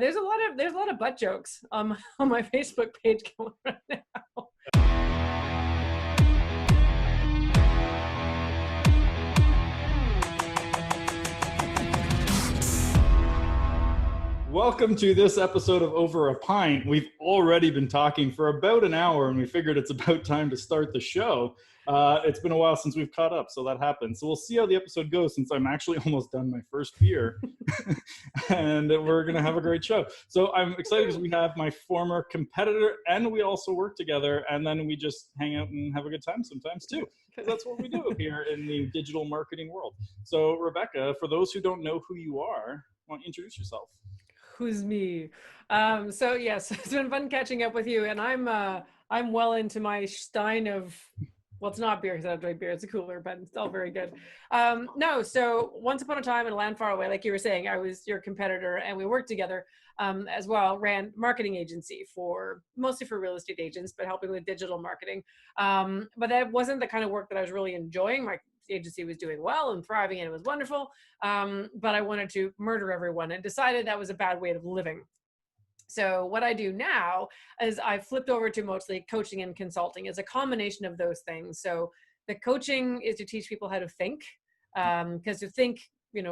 There's a lot of butt jokes on my Facebook page going right now. Welcome to this episode of Over a Pint. We've already been talking for about an hour, and we figured it's about time to start the show. It's been a while since we've caught up, so that happened. So we'll see how the episode goes, since I'm actually almost done my first beer, and we're going to have a great show. So I'm excited because we have my former competitor, and we also work together, and then we just hang out and have a good time sometimes too. That's what we do here in the digital marketing world. So Rebecca, for those who don't know who you are, why don't you introduce yourself? Who's me? So yes, it's been fun catching up with you, and I'm well into my stein of, well, it's not beer because I don't drink beer, it's a cooler, but it's all very good. No, so once upon a time in a land far away, like you were saying, I was your competitor, and we worked together as well. Ran marketing agency mostly for real estate agents, but helping with digital marketing. But that wasn't the kind of work that I was really enjoying. My agency was doing well and thriving, and it was wonderful. But I wanted to murder everyone and decided that was a bad way of living. So what I do now is I flipped over to mostly coaching and consulting. It's a combination of those things. So the coaching is to teach people how to think, because to think,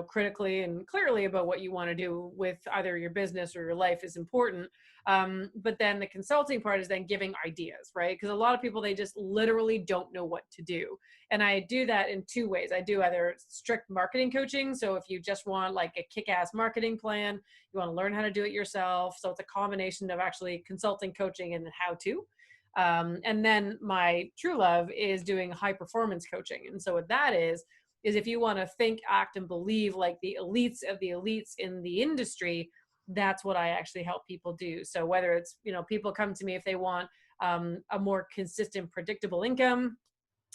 critically and clearly about what you want to do with either your business or your life is important. But then the consulting part is then giving ideas, right? Because a lot of people, they just literally don't know what to do. And I do that in two ways. I do either strict marketing coaching. So if you just want like a kick-ass marketing plan, you want to learn how to do it yourself. So it's a combination of actually consulting, coaching, and how to. And then my true love is doing high performance coaching. And so what that is if you want to think, act, and believe like the elites of the elites in the industry, that's what I actually help people do. So whether it's, people come to me if they want a more consistent, predictable income.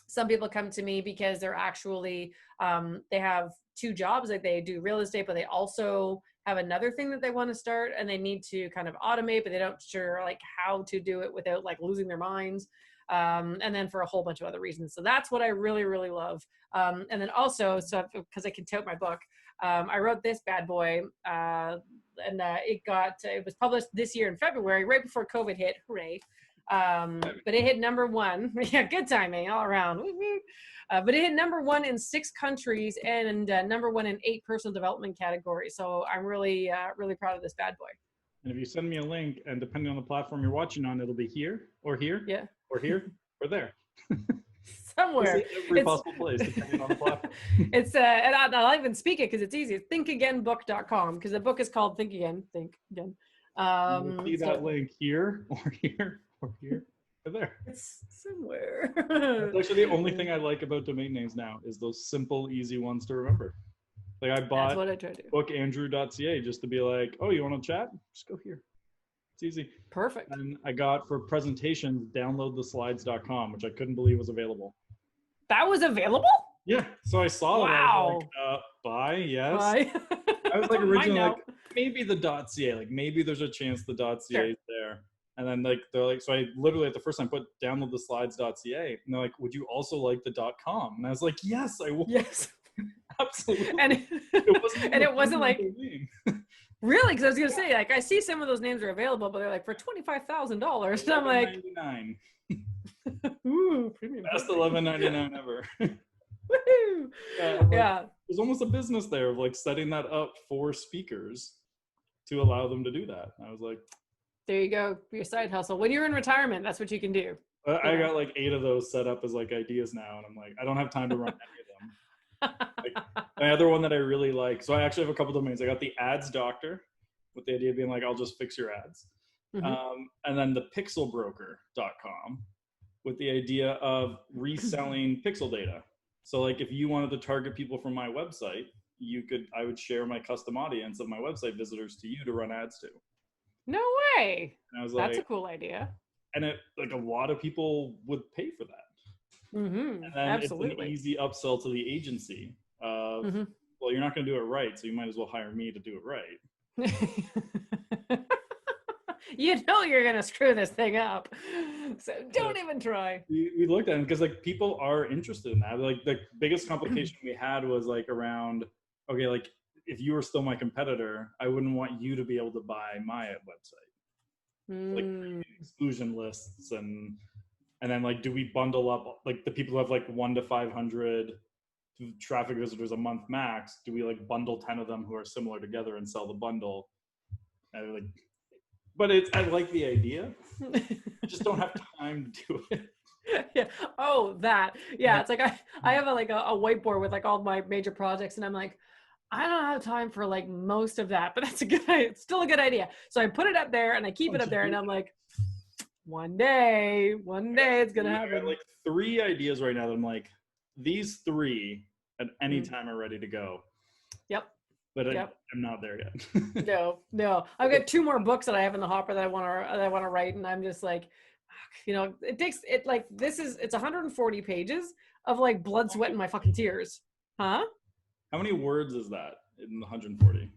Some people come to me because they're actually, they have two jobs, like they do real estate, but they also have another thing that they want to start, and they need to kind of automate, but they don't sure like how to do it without like losing their minds. And then for a whole bunch of other reasons. So that's what I really, really love. And then also, so because I can tout my book, I wrote this bad boy, and it was published this year in February, right before COVID hit. Hooray. But it hit number one. Yeah, good timing all around. But it hit number one in 6 countries and number one in 8 personal development categories. So I'm really, really proud of this bad boy. And if you send me a link, and depending on the platform you're watching on, it'll be here, or here, yeah, or here, or there. Somewhere. Every possible place, depending on the platform. It's and I'll even speak it because it's easy. thinkagainbook.com, because the book is called Think Again. Think Again. You'll see that link here, or here, or here, or there. It's somewhere. That's actually the only thing I like about domain names now, is those simple, easy ones to remember. Like I bought bookandrew.ca just to be like, oh, you want to chat? Just go here. It's easy. Perfect. And I got for presentations, downloadtheslides.com, which I couldn't believe was available. That was available? Yeah. So I saw it. I was like, buy, yes. Buy. I was like originally like, maybe the .ca, like maybe there's a chance the .ca is there. And then like they're like, so I literally at the first time put downloadtheslides.ca, and they're like, would you also like the .com? And I was like, yes, I will. Yes. Absolutely. And it wasn't like really, because I was gonna say, like, I see some of those names are available, but they're like for $25,000. And I'm like, ooh, premium. Best $11.99 ever. Woohoo! Yeah. There's almost a business there of like setting that up for speakers to allow them to do that. And I was like, there you go, your side hustle. When you're in retirement, that's what you can do. I got like 8 of those set up as like ideas now, and I'm like, I don't have time to run any of them. Like, the other one that I really like, so I actually have a couple domains. I got the Ads Doctor, with the idea of being like, I'll just fix your ads. Mm-hmm. And then the pixelbroker.com with the idea of reselling pixel data. So like if you wanted to target people from my website, I would share my custom audience of my website visitors to you to run ads to. No way. And I was that's a cool idea. And it, like a lot of people would pay for that. Mm-hmm. And then absolutely. It's an easy upsell to the agency of, well, you're not going to do it right, so you might as well hire me to do it right. You know you're going to screw this thing up, so don't even try. We looked at it because like people are interested in that. Like the biggest complication we had was like around, okay, like if you were still my competitor, I wouldn't want you to be able to buy my website. Like exclusion lists and then like, do we bundle up like the people who have like 1 to 500 traffic visitors a month max? Do we like bundle 10 of them who are similar together and sell the bundle? And like, but I like the idea. I just don't have time to do it. Yeah. Oh, that. Yeah. It's like I have a whiteboard with like all my major projects, and I'm like, I don't have time for like most of that, but it's still a good idea. So I put it up there and I keep it up there, and I'm like, one day it's gonna happen. I got like 3 ideas right now that I'm like, these 3 at any time are ready to go. Yep. But I'm not there yet. No. I've got 2 more books that I have in the hopper that I want to write, and I'm just like, it's 140 pages of like blood, sweat, and my fucking tears. Huh? How many words is that in the 140?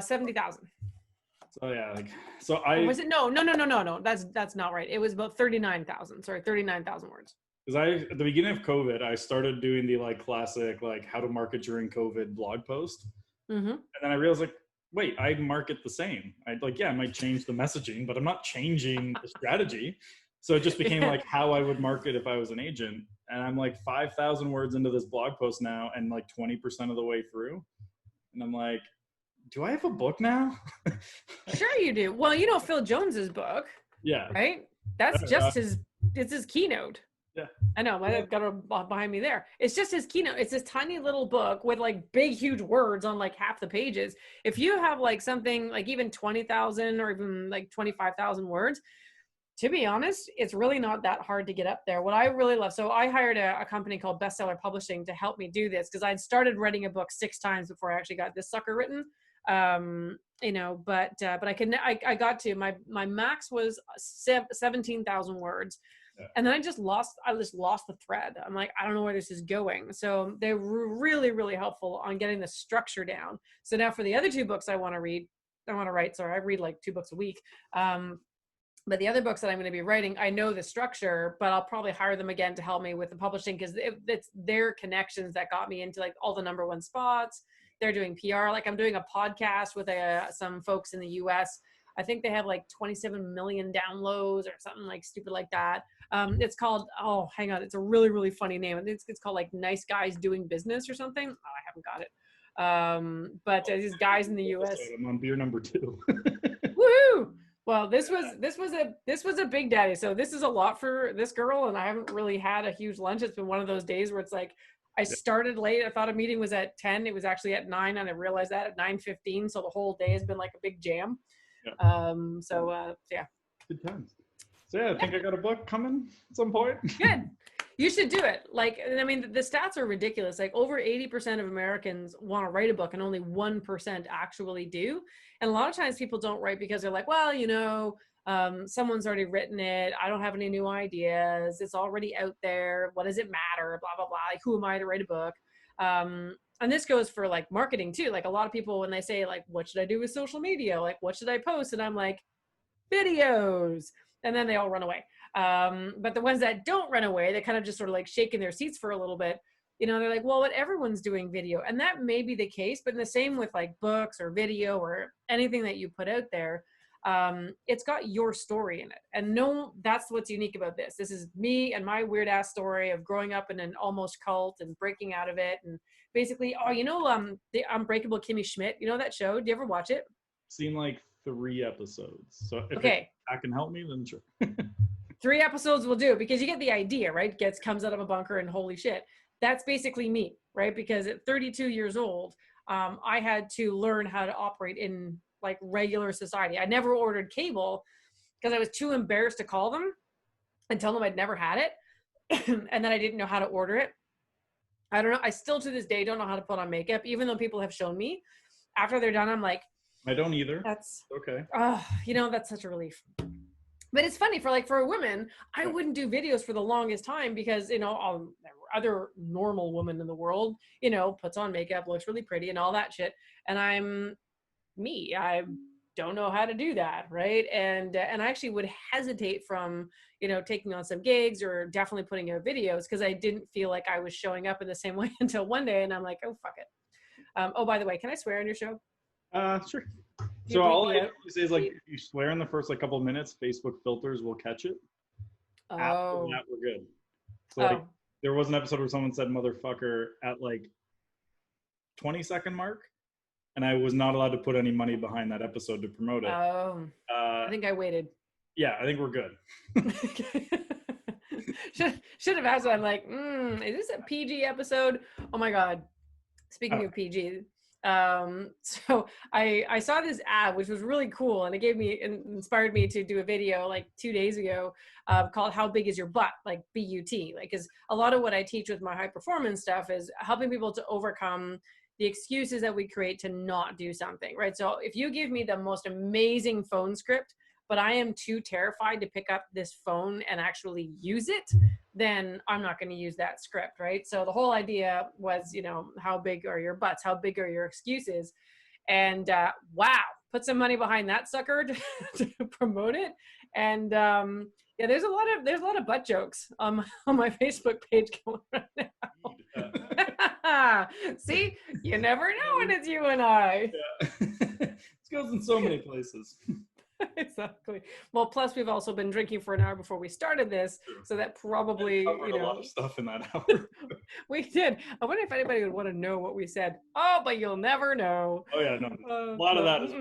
70,000. So yeah, like was it? No. That's not right. It was about 39,000. Sorry, 39,000 words. Because at the beginning of COVID, I started doing the like classic like how to market during COVID blog post, and then I realized like, wait, I market the same. I might change the messaging, but I'm not changing the strategy. So it just became like how I would market if I was an agent. And I'm like 5,000 words into this blog post now and like 20% of the way through. And I'm like, do I have a book now? Sure you do. Well, Phil Jones's book. Yeah. Right? That's just it's his keynote. Yeah. I know, I've got it behind me there. It's just his keynote. It's this tiny little book with like big, huge words on like half the pages. If you have like something like even 20,000 or even like 25,000 words, to be honest, it's really not that hard to get up there. What I really love, so I hired a company called Bestseller Publishing to help me do this because I'd started writing a book 6 times before I actually got this sucker written. But I got to my max was 17,000 words. Yeah. And then I just lost the thread. I'm like, I don't know where this is going. So they were really, really helpful on getting the structure down. So now for the other 2 books I want to write, sorry, I read like 2 books a week. But the other books that I'm going to be writing, I know the structure, but I'll probably hire them again to help me with the publishing because it's their connections that got me into like all the #1 spots. They're doing PR. Like I'm doing a podcast with some folks in the US. I think they have like 27 million downloads or something like stupid like that. It's called, hang on. It's a really, really funny name. It's called like Nice Guys Doing Business or something. Oh, I haven't got it. But these guys in the US. I'm on beer number 2. Woohoo! Well, this was a big daddy. So this is a lot for this girl, and I haven't really had a huge lunch. It's been one of those days where it's like I started late. I thought a meeting was at 10. It was actually at 9, and I realized that at 9:15. So the whole day has been like a big jam. Yeah. Yeah. Good times. So yeah, I think I got a book coming at some point. Good. You should do it. Like, I mean, the stats are ridiculous. Like over 80% of Americans want to write a book and only 1% actually do. And a lot of times people don't write because they're like, well, someone's already written it. I don't have any new ideas. It's already out there. What does it matter? Blah, blah, blah. Like, who am I to write a book? And this goes for like marketing too. Like a lot of people, when they say like, what should I do with social media? Like, what should I post? And I'm like, videos. And then they all run away. But the ones that don't run away, they kind of just sort of like shake in their seats for a little bit. They're like, well, everyone's doing video. And that may be the case, but in the same with like books or video or anything that you put out there, it's got your story in it. And that's what's unique about this. This is me and my weird ass story of growing up in an almost cult and breaking out of it. And basically, the Unbreakable Kimmy Schmidt, that show? Do you ever watch it? Seen like 3 episodes. So if I can help me, then sure. 3 episodes will do because you get the idea, right? Comes out of a bunker and holy shit. That's basically me, right? Because at 32 years old, I had to learn how to operate in like regular society. I never ordered cable because I was too embarrassed to call them and tell them I'd never had it. And then I didn't know how to order it. I don't know. I still to this day don't know how to put on makeup, even though people have shown me. After they're done, I'm like, I don't either. That's okay. That's such a relief. But it's funny for a woman, I wouldn't do videos for the longest time because, other normal woman in the world, puts on makeup, looks really pretty and all that shit. And I'm me. I don't know how to do that. Right. And I actually would hesitate from, taking on some gigs or definitely putting out videos because I didn't feel like I was showing up in the same way until one day. And I'm like, oh, fuck it. Oh, by the way, can I swear on your show? Sure. You So bleep all me I out. say is, like, if you swear in the first like couple of minutes, Facebook filters will catch it. After Oh, that, we're good. So like, oh, there was an episode where someone said "motherfucker" at like 20-second mark, and I was not allowed to put any money behind that episode to promote it. oh. I Uh, think I waited. yeah, I think we're good. should have asked. I'm like, is this a PG episode? Oh my god. Speaking of PG, so I saw this ad which was really cool, and it inspired me to do a video like 2 days ago called "How Big Is Your Butt?" Like BUT. Like, because a lot of what I teach with my high performance stuff is helping people to overcome the excuses that we create to not do something, right? So if you give me the most amazing phone script, but I am too terrified to pick up this phone and actually use it, then I'm not going to use that script, right? So the whole idea was, how big are your butts? How big are your excuses? And wow, put some money behind that sucker to promote it. And yeah, there's a lot of butt jokes on my Facebook page going right now. See, you never know when it's you and I. Yeah. This goes in so many places. Exactly. Well, plus we've also been drinking for an hour before we started this, so that probably, a lot of stuff in that hour. We did. I wonder if anybody would want to know what we said. Oh, but you'll never know. Oh yeah, no. A lot of that is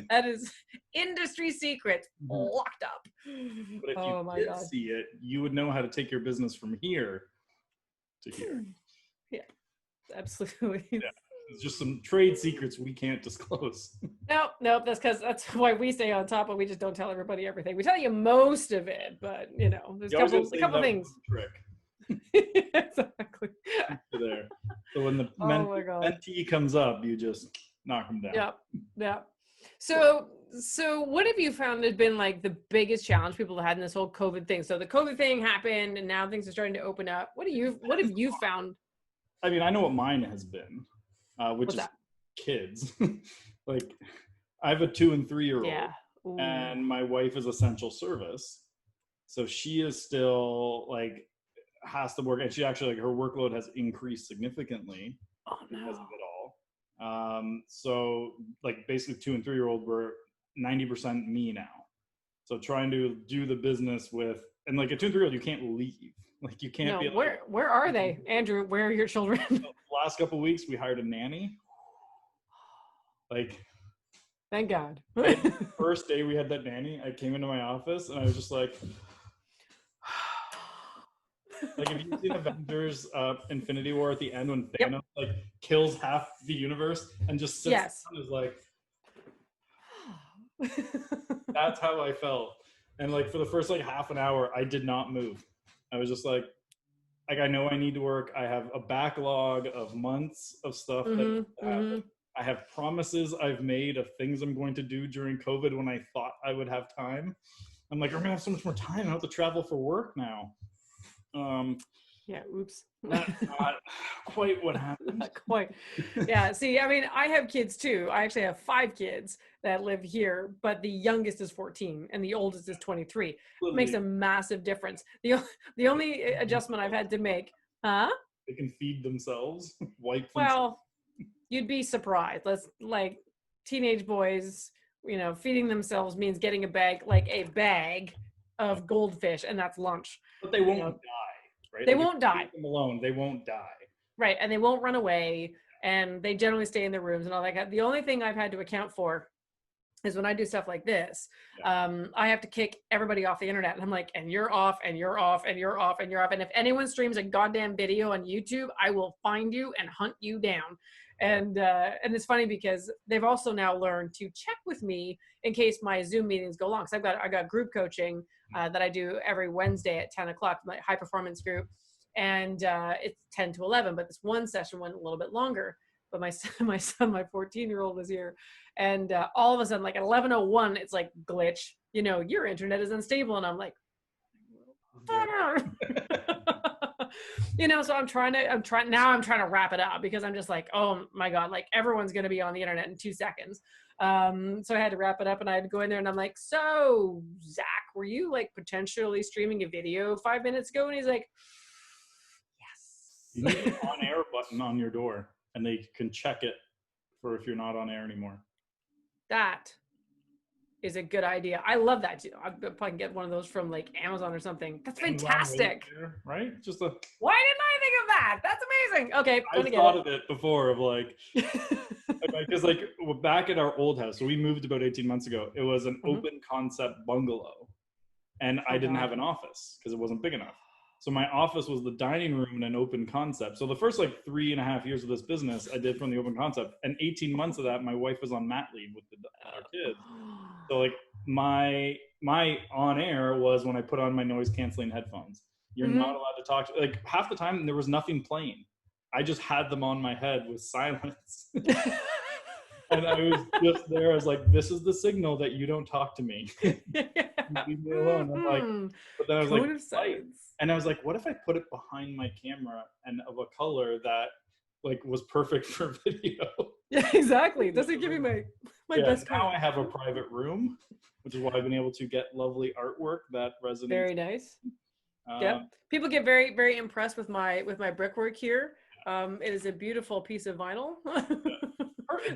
that is industry secret, locked up. But if you did see it, you would know how to take your business from here to here. Yeah, absolutely. Yeah. It's just some trade secrets we can't disclose. Nope. That's why we stay on top, but we just don't tell everybody everything. We tell you most of it, but there's a couple things. Trick. Exactly. There. So when the mentee comes up, you just knock them down. Yep. So what have you found has been like the biggest challenge people have had in this whole COVID thing? So the COVID thing happened, and now things are starting to open up. What have you found? I mean, I know what mine has been. Which is kids. Like, I have a 2 and 3 year old, and my wife is essential service, so she is still like has to work, and she actually, like, her workload has increased significantly because of it all. So like basically 2 and 3 year old were 90% me now. So trying to do the business with, and like a 2 and 3 year old, you can't leave. Like, you can't be like, where are they, Andrew? Where are your children? The last couple of weeks we hired a nanny. Like, thank God. The first day we had that nanny, I came into my office and I was just like, like, have you seen Avengers Infinity War at the end when Thanos like kills half the universe and just sits down and is like, that's how I felt. And like for the first like half an hour, I did not move. I was just like I know I need to work. I have a backlog of months of stuff that happen. I have promises I've made of things I'm going to do during COVID when I thought I would have time. I'm like, I'm gonna have so much more time. I don't have to travel for work now. Yeah, oops. Not quite what happened. Not quite. Yeah, see, I mean, I have kids too. I actually have 5 kids that live here, but the youngest is 14 and the oldest is 23. It makes a massive difference. The only adjustment I've had to make, They can feed themselves, wipe themselves. Well, you'd be surprised. Like teenage boys, feeding themselves means getting a bag of goldfish, and that's lunch. But they won't die. Right? They won't die. Leave them alone. They won't die. Right, and they won't run away, and they generally stay in their rooms and all that. The only thing I've had to account for is when I do stuff like this, I have to kick everybody off the internet. And I'm like, and you're off, and you're off, and you're off, and you're off. And if anyone streams a goddamn video on YouTube, I will find you and hunt you down. And it's funny because they've also now learned to check with me in case my Zoom meetings go long. So I got group coaching that I do every Wednesday at 10 o'clock, my high performance group. And it's 10 to 11, but this one session went a little bit longer. But my son, my 14-year-old was here. And all of a sudden, like at 11:01, it's like glitch, your internet is unstable. And I'm like, so I'm trying to wrap it up because I'm just like, oh my God, like everyone's going to be on the internet in 2 seconds. So I had to wrap it up and I had to go in there and I'm like, so Zach, were you like potentially streaming a video 5 minutes ago? And he's like, yes. You need an on-air button on your door. and they can check it for if you're not on air anymore. That is a good idea. I love that too. I probably can get one of those from like Amazon or something. That's fantastic. Right? Just a. Why didn't I think of that? That's amazing. Okay, I thought of it before of like, because like back at our old house, so we moved about 18 months ago. It was an open concept bungalow, and I didn't have an office because it wasn't big enough. So my office was the dining room in an open concept. So the first like 3.5 years of this business I did from the open concept, and 18 months of that my wife was on mat leave with our kids. So like my on air was when I put on my noise canceling headphones. You're not allowed to talk. Like half the time there was nothing playing. I just had them on my head with silence. And I was just there. I was like, this is the signal that you don't talk to me. Leave me alone. I'm like, but then I was like, and I was like, what if I put it behind my camera and of a color that like was perfect for video? Yeah, exactly. Doesn't give me my best now color. I have a private room, which is why I've been able to get lovely artwork that resonates. Very nice. Yep. People get very, very impressed with my brickwork here. It is a beautiful piece of vinyl.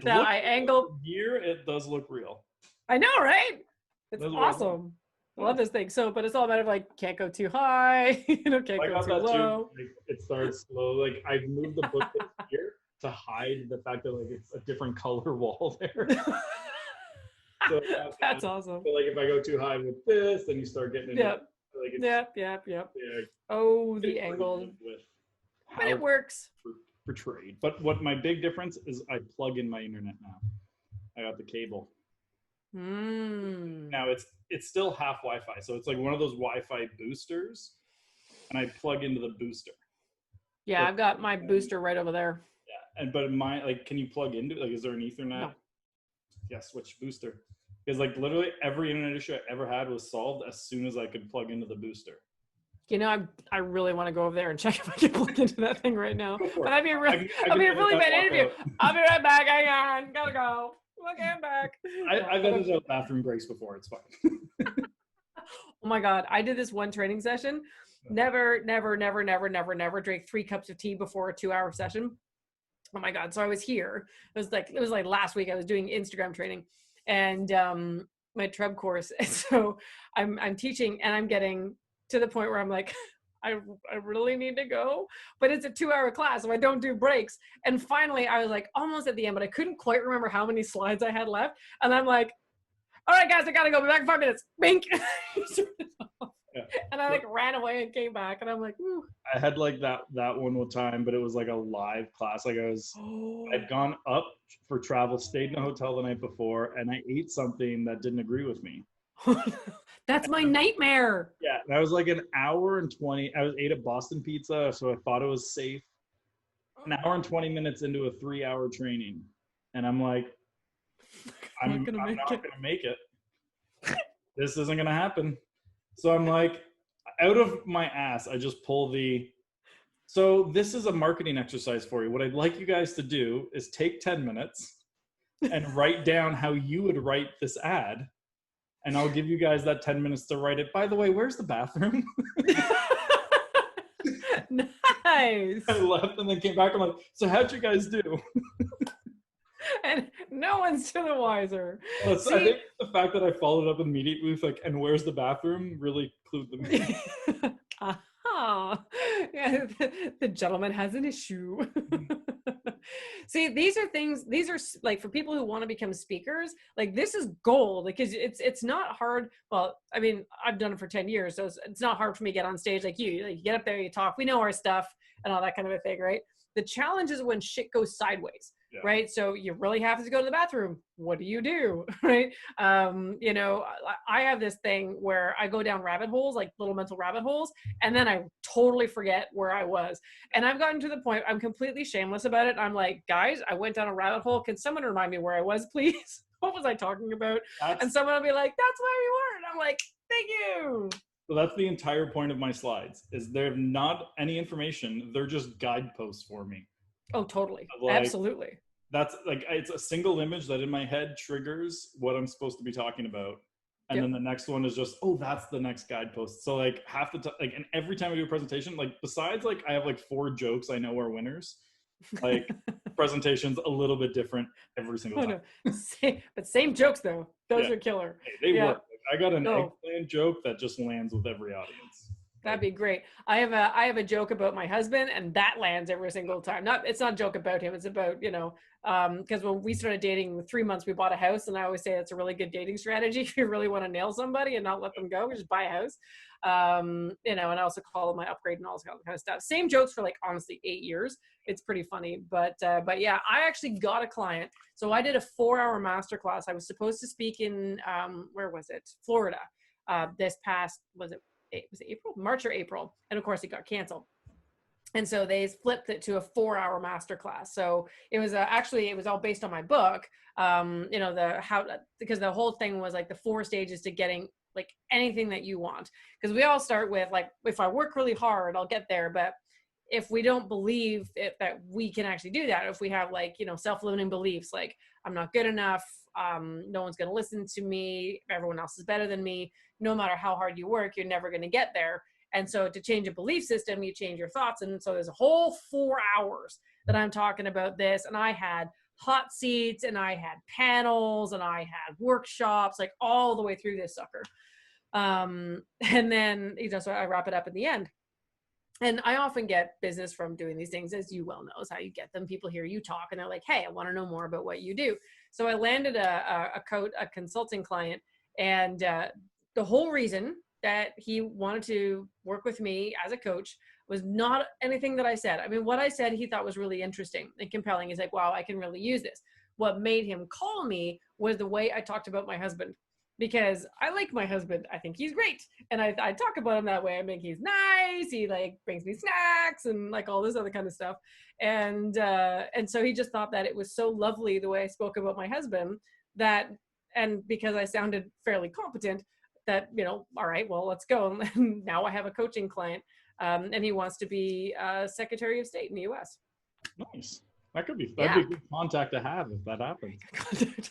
That I angle here. It does look real. I know, right? It's awesome. I love this thing. So, but it's all about like can't go too high, can't go too low. Like, it starts slow. Like I've moved the bookcase here to hide the fact that like it's a different color wall there. So that's awesome. But like if I go too high with this, then you start getting into like yep. Yeah, oh, the angle. But it works. Portrayed. But what my big difference is, I plug in my internet now. I got the cable. Now it's still half Wi-Fi, so it's like one of those Wi-Fi boosters, and I plug into the booster. Yeah, I've got my booster right over there. Yeah, but mine, like, can you plug into it? Like, is there an Ethernet? No. Yeah, switch booster. Because like literally every internet issue I ever had was solved as soon as I could plug into the booster. You know, I really want to go over there and check if I can plug into that thing right now. But that'd be a really bad interview. I'll be right back. Hang on. Gotta go. Okay, I'm back. I've edited out bathroom breaks before. It's fine. Oh my God. I did this one training session. Never drank 3 cups of tea before a 2-hour session. Oh my God. So I was here. It was like last week I was doing Instagram training and my Treb course. And so I'm teaching and I'm getting to the point where I'm like, I really need to go, but it's a 2-hour class, so I don't do breaks. And finally I was like almost at the end, but I couldn't quite remember how many slides I had left. And I'm like, all right, guys, I gotta go. Be back in 5 minutes. Bink. And I like ran away and came back and I'm like, ooh. I had like that one time, but it was like a live class. Like I'd gone up for travel, stayed in a hotel the night before, and I ate something that didn't agree with me. That's my nightmare. Yeah, that was like an hour and 20. I ate a Boston pizza, so I thought it was safe. An hour and 20 minutes into a 3-hour training, and I'm like, I'm not gonna make it. This isn't gonna happen. So I'm like, out of my ass, I just pull the. So this is a marketing exercise for you. What I'd like you guys to do is take 10 minutes and write down how you would write this ad. And I'll give you guys that 10 minutes to write it. By the way, where's the bathroom? Nice. I left and then came back. I'm like, so how'd you guys do? And no one's to the wiser. Well, I think the fact that I followed up immediately with like, and where's the bathroom really clued them in. Yeah, the gentleman has an issue. See, these are like for people who want to become speakers, like this is gold because it's not hard. Well, I mean, I've done it for 10 years, so it's not hard for me to get on stage like you. Like, you get up there, you talk, we know our stuff and all that kind of a thing, right? The challenge is when shit goes sideways. Yeah. Right. So you really have to go to the bathroom. What do you do? Right. You know, I have this thing where I go down rabbit holes, like little mental rabbit holes, and then I totally forget where I was. And I've gotten to the point, I'm completely shameless about it. I'm like, guys, I went down a rabbit hole. Can someone remind me where I was, please? What was I talking about? And someone will be like, that's where you were. And I'm like, thank you. So that's the entire point of my slides, is they're not any information. They're just guideposts for me. Oh, totally. Like, absolutely. That's like, it's a single image that in my head triggers what I'm supposed to be talking about. And then the next one is just, oh, that's the next guidepost. So like half the time, like, and every time I do a presentation, like besides like I have like 4 jokes I know are winners. Like presentation's a little bit different every single time. But same jokes though. Those are killer. Hey, they work. Like, I got an eggplant joke that just lands with every audience. That'd be great. I have a joke about my husband, and that lands every single time. It's not a joke about him. It's about, because when we started dating, with 3 months, we bought a house, and I always say it's a really good dating strategy if you really want to nail somebody and not let them go, just buy a house. And I also call it my upgrade and all this kind of stuff. Same jokes for like honestly 8 years. It's pretty funny, but yeah, I actually got a client. So I did a 4-hour masterclass. I was supposed to speak in where was it? Florida. This past was it March or April, and of course it got canceled. And so they flipped it to a 4-hour masterclass. So it was it was all based on my book. Because the whole thing was like the 4 stages to getting like anything that you want. Because we all start with like, if I work really hard, I'll get there. But if we don't believe that we can actually do that, if we have like, self-limiting beliefs, like I'm not good enough, no one's going to listen to me, everyone else is better than me, no matter how hard you work, you're never going to get there. And so to change a belief system, you change your thoughts. And so there's a whole 4 hours that I'm talking about this. And I had hot seats, and I had panels, and I had workshops, like all the way through this sucker. And then, so I wrap it up in the end. And I often get business from doing these things, as you well know, is how you get them. People hear you talk and they're like, hey, I want to know more about what you do. So I landed a consulting client, and the whole reason that he wanted to work with me as a coach was not anything that I said. I mean, what I said he thought was really interesting and compelling. He's like, wow, I can really use this. What made him call me was the way I talked about my husband, because I like my husband. I think he's great. And I talk about him that way. I think he's nice. He like brings me snacks and like all this other kind of stuff. And so he just thought that it was so lovely the way I spoke about my husband and because I sounded fairly competent, that, all right, well, let's go. And now I have a coaching client, and he wants to be Secretary of State in the U.S. Nice. That'd be a good contact to have if that happens.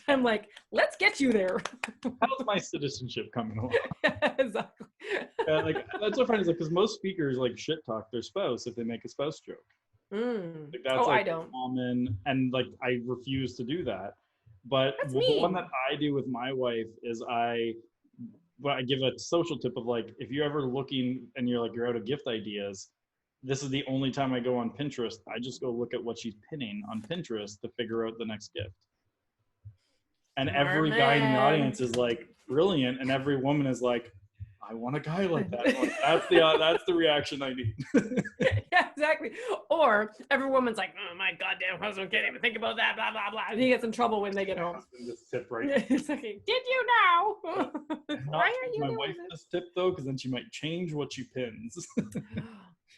I'm like, let's get you there. How's my citizenship coming along? Exactly. That's so funny, is like, because most speakers like shit talk their spouse if they make a spouse joke. Like that's I don't. Common, and like I refuse to do that. But the one that I do with my wife is I give a social tip of like, if you're ever looking and you're out of gift ideas, this is the only time I go on Pinterest. I just go look at what she's pinning on Pinterest to figure out the next gift. And every guy in the audience is like, brilliant. And every woman is like, I want a guy like that. Like, that's the reaction I need. Yeah, exactly. Or every woman's like, oh, my goddamn husband can't even think about that, blah, blah, blah. And he gets in trouble when they get home. This tip right. It's like, did you know? Why are you doing my wife this tip though? Because then she might change what she pins.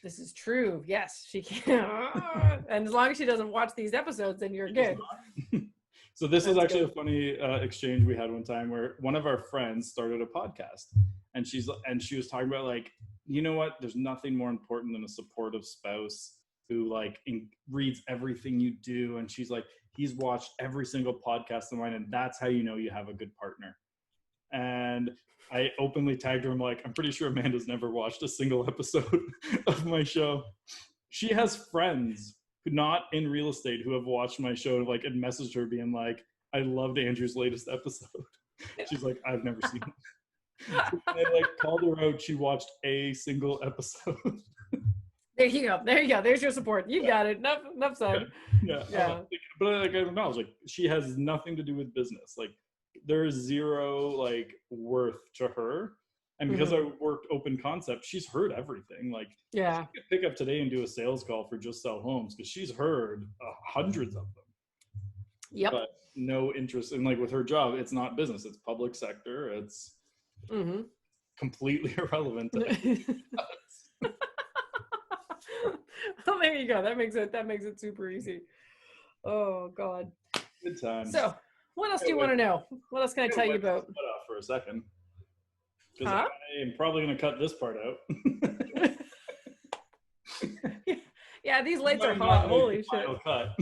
This is true. Yes, she can. And as long as she doesn't watch these episodes, then you're good. So this is actually a funny exchange we had one time where one of our friends started a podcast, and she was talking about like, you know what? There's nothing more important than a supportive spouse who like reads everything you do. And she's like, he's watched every single podcast of mine, and that's how you know you have a good partner. And I openly tagged her. I'm like, I'm pretty sure Amanda's never watched a single episode of my show. She has friends who not in real estate who have watched my show like and messaged her being like, I loved Andrew's latest episode. She's like, I've never seen it. So I like called her out. She watched a single episode. There you go. There's your support. You got it. Enough said. Yeah. But like I acknowledge, like she has nothing to do with business. Like there is zero like worth to her. And because I worked open concept, she's heard everything. Like, she could pick up today and do a sales call for Just Sell Homes because she's heard hundreds of them. Yep. But no interest in, like, with her job, it's not business. It's public sector. It's completely irrelevant to anything. Well, there you go. That makes it super easy. Oh God. Good time. So, what else do you want to know? What else can I tell you about? Off for a second. Because I am probably going to cut this part out. Yeah, these lights are hot. Holy shit. Cut.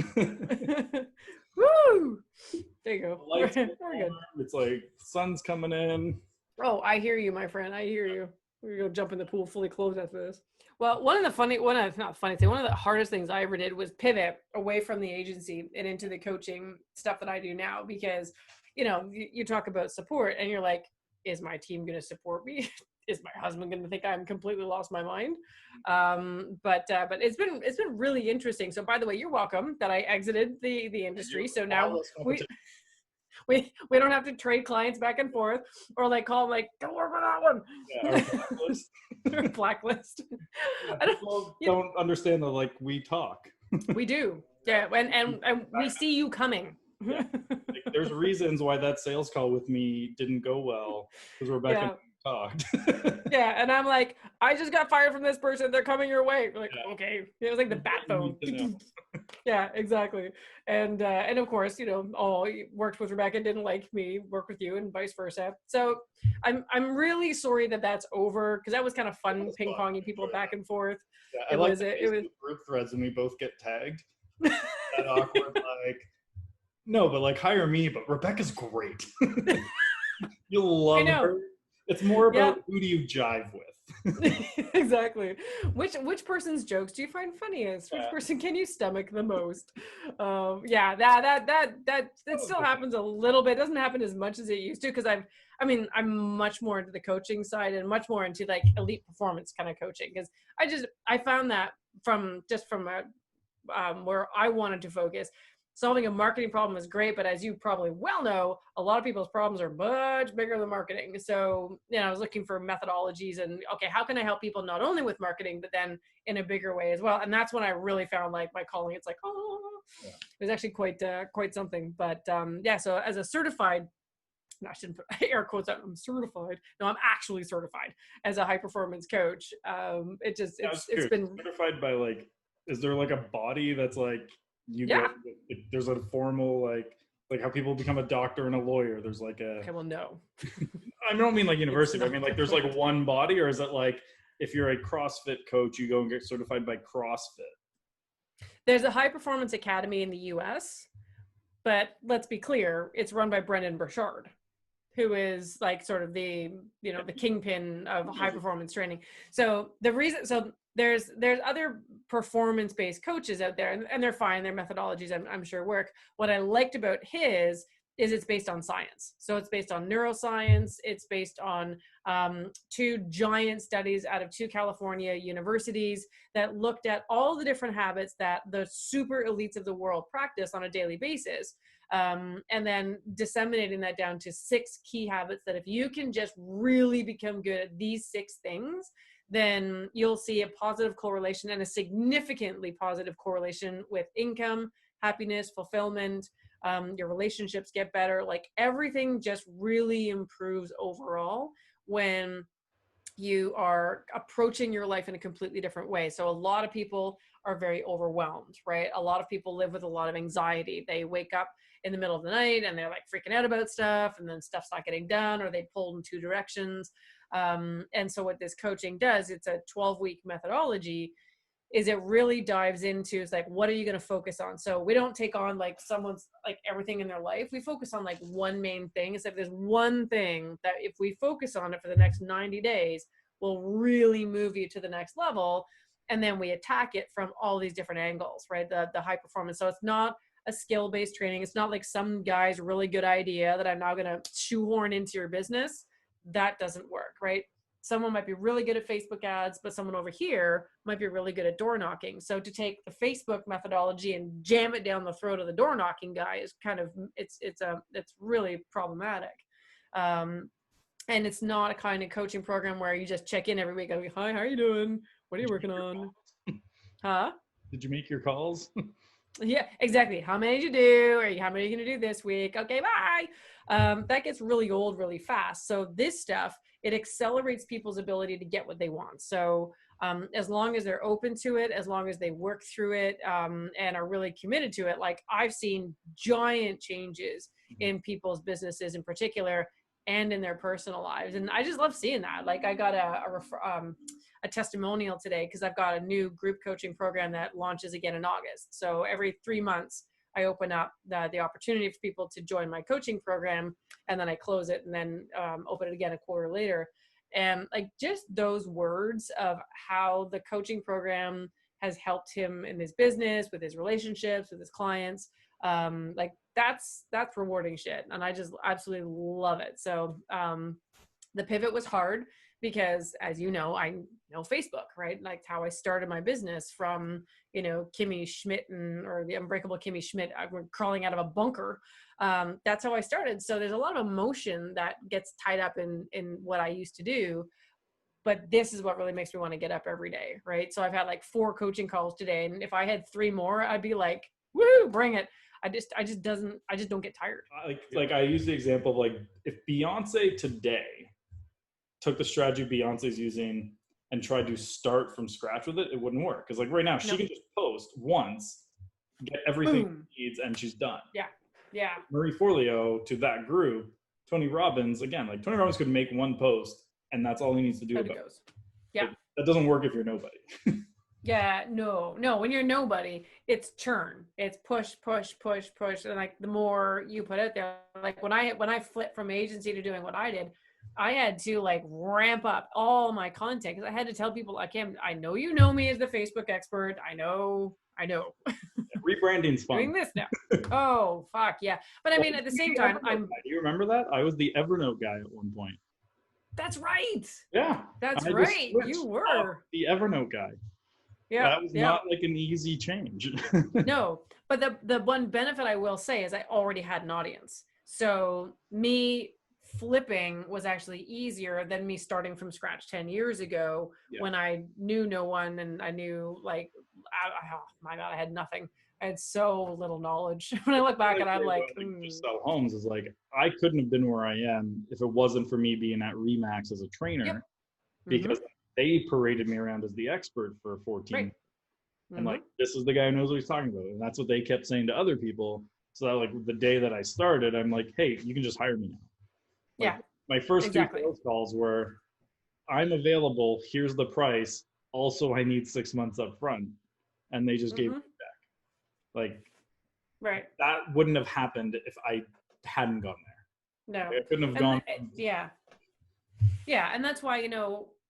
Woo! There you go. The lights We're good. It's like sun's coming in. Oh, I hear you, my friend. I hear you. We're gonna jump in the pool fully clothed after this. Well, one of the hardest things I ever did was pivot away from the agency and into the coaching stuff that I do now, because, you talk about support and you're like, is my team going to support me? Is my husband going to think I'm completely lost my mind? But it's been really interesting. So by the way, you're welcome that I exited the industry. So now we don't have to trade clients back and forth, or like call them like, don't work for that one. Yeah, blacklist. Blacklist. Yeah, people don't understand that, like, we talk. We do. Yeah. And we see you coming. Yeah. Like, there's reasons why that sales call with me didn't go well, because Rebecca talked. Yeah, and I'm like, I just got fired from this person. They're coming your way. Like, okay. It was like the bat phone. Yeah, exactly. And of course, worked with Rebecca, didn't like me, work with you, and vice versa. So I'm really sorry that that's over, because that was kind of fun, ping ponging people back and forth. Yeah, it was group threads when we both get tagged. That awkward, like, no, but like, hire me, but Rebecca's great. You'll love her. It's more about who do you jive with. Exactly. Which person's jokes do you find funniest? Which person can you stomach the most? That still happens a little bit. It doesn't happen as much as it used to, because I'm much more into the coaching side and much more into like elite performance kind of coaching, because I found that from where I wanted to focus. Solving a marketing problem is great, but as you probably well know, a lot of people's problems are much bigger than marketing. So, I was looking for methodologies and, okay, how can I help people not only with marketing, but then in a bigger way as well? And that's when I really found like my calling. It's like, it was actually quite something. But so as a certified, I shouldn't put air quotes out, I'm certified. No, I'm actually certified as a high performance coach. It's been certified by, like, is there like a body that's like, there's a formal, like how people become a doctor and a lawyer, there's like a, okay, well, no. I don't mean like university, but I mean like there's like one body, or is it like if you're a CrossFit coach, you go and get certified by CrossFit? There's a high performance academy in the US, but let's be clear, it's run by Brendan Burchard, who is like sort of the the kingpin of high performance training. So there's other performance-based coaches out there, and they're fine. Their methodologies, I'm sure, work. What I liked about his is it's based on science. So it's based on neuroscience. It's based on 2 giant studies out of 2 California universities that looked at all the different habits that the super elites of the world practice on a daily basis. And then disseminating that down to 6 key habits that if you can just really become good at these 6 things, then you'll see a positive correlation, and a significantly positive correlation with income, happiness, fulfillment. Your relationships get better. Like, everything just really improves overall when you are approaching your life in a completely different way. So a lot of people are very overwhelmed, right? A lot of people live with a lot of anxiety. They wake up in the middle of the night and they're like freaking out about stuff, and then stuff's not getting done, or they pulled in 2 directions. And so what this coaching does, it's a 12-week methodology, is it really dives into, it's like, what are you going to focus on? So we don't take on like someone's like everything in their life. We focus on like one main thing. It's like there's one thing that if we focus on it for the next 90 days, will really move you to the next level. And then we attack it from all these different angles, right? The high performance. So it's not a skill-based training. It's not like some guy's really good idea that I'm now going to shoehorn into your business. That doesn't work, right? Someone might be really good at Facebook ads, but someone over here might be really good at door knocking. So to take the Facebook methodology and jam it down the throat of the door knocking guy is kind of, it's really problematic. And it's not a kind of coaching program where you just check in every week and go, hi, how are you doing? What are you working on? Huh? Did you make your calls? Yeah, exactly. How many did you do? Or how many are you going to do this week? Okay, bye. That gets really old really fast. So this stuff, it accelerates people's ability to get what they want. So as long as they're open to it, as long as they work through it and are really committed to it, like I've seen giant changes in people's businesses in particular and in their personal lives. And I just love seeing that. Like I got a testimonial today because I've got a new group coaching program that launches again in August. So every 3 months, I open up the opportunity for people to join my coaching program, and then I close it and then open it again a quarter later. And like just those words of how the coaching program has helped him in his business, with his relationships, with his clients. Like that's rewarding shit. And I just absolutely love it. So the pivot was hard because, as you know, I know Facebook, right? Like how I started my business from, Kimmy Schmidt or the Unbreakable Kimmy Schmidt, crawling out of a bunker. That's how I started. So there's a lot of emotion that gets tied up in what I used to do. But this is what really makes me want to get up every day, right? So I've had like 4 coaching calls today, and if I had 3 more, I'd be like, woo, bring it. I just don't get tired. Like I use the example of like if Beyonce today took the strategy Beyonce's using and tried to start from scratch with it, it wouldn't work. Because like right now, she can just post once, get everything she needs, and she's done. Yeah. Marie Forleo to that group, Tony Robbins, again, like Tony Robbins could make one post and that's all he needs to do. It goes. Yeah. Like, that doesn't work if you're nobody. Yeah, no. When you're nobody, it's churn. It's push. And like the more you put out there, like when I flipped from agency to doing what I did, I had to like ramp up all my content because I had to tell people, I know you know me as the Facebook expert. I know. Rebranding's fun. Doing this now. Oh, fuck yeah. But I mean, at the same time, do you remember that? I was the Evernote guy at one point. That's right. Yeah. That's right. You were the Evernote guy. Yeah. That was not like an easy change. No, but the one benefit I will say is I already had an audience. So me flipping was actually easier than me starting from scratch 10 years ago when I knew no one and I knew like, oh my God, I had nothing. I had so little knowledge. When I look back and I'm like, just sell homes is like, I couldn't have been where I am if it wasn't for me being at Remax as a trainer because they paraded me around as the expert for 14 years. And like, this is the guy who knows what he's talking about. And that's what they kept saying to other people. So that like the day that I started, I'm like, hey, you can just hire me now. Like, my first 2 sales calls were, I'm available, here's the price. Also, I need 6 months up front. And they just gave me back. Like, that wouldn't have happened if I hadn't gone there. No. I couldn't have gone. Yeah. And that's why,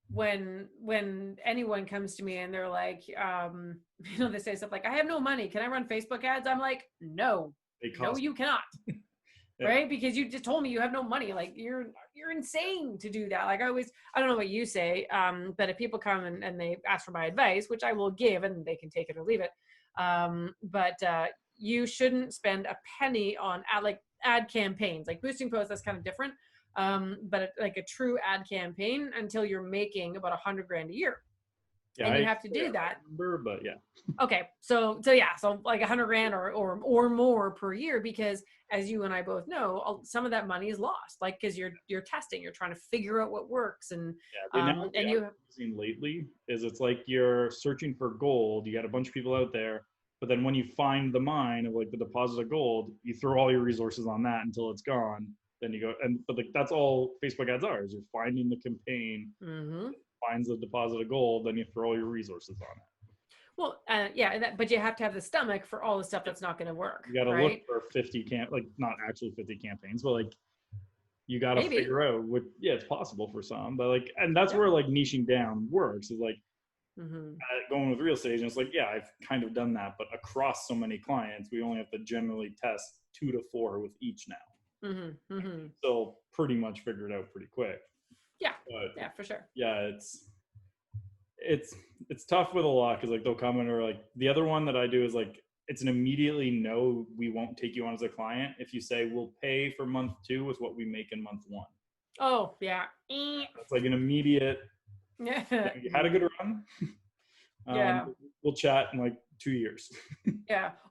when anyone comes to me and they're like, they say stuff like, I have no money. Can I run Facebook ads? I'm like, no, you cannot. Right? Because you just told me you have no money. Like you're insane to do that. Like I don't know what you say. But if people come and they ask for my advice, which I will give and they can take it or leave it. But you shouldn't spend a penny on ad campaigns, like boosting posts. That's kind of different. But like a true ad campaign until you're making about $100,000 a year. And you have to do that. But yeah. Okay. So like $100,000 or more per year, because as you and I both know, some of that money is lost. Like, cause you're testing, you're trying to figure out what works. And, and you using lately is it's like you're searching for gold. You got a bunch of people out there, but then when you find the mine of like the deposit of gold, you throw all your resources on that until it's gone. Then you go, but like, that's all Facebook ads are, is you're finding the campaign, finds the deposit of gold, then you throw all your resources on it. Well, but you have to have the stomach for all the stuff that's not going to work. You got to look for 50 not actually 50 campaigns, but like you got to figure out what, it's possible for some, but like, and that's where like niching down works is like going with real estate agents. Like, I've kind of done that, but across so many clients, we only have to generally test 2 to 4 with each now. So pretty much figured it out pretty quick. But, for sure. It's tough with a lot because like they'll come in or like the other one that I do is like it's an immediately no, we won't take you on as a client if you say we'll pay for month 2 with what we make in month 1. Oh yeah. It's like an immediate. You had a good run. We'll chat in like 2 years.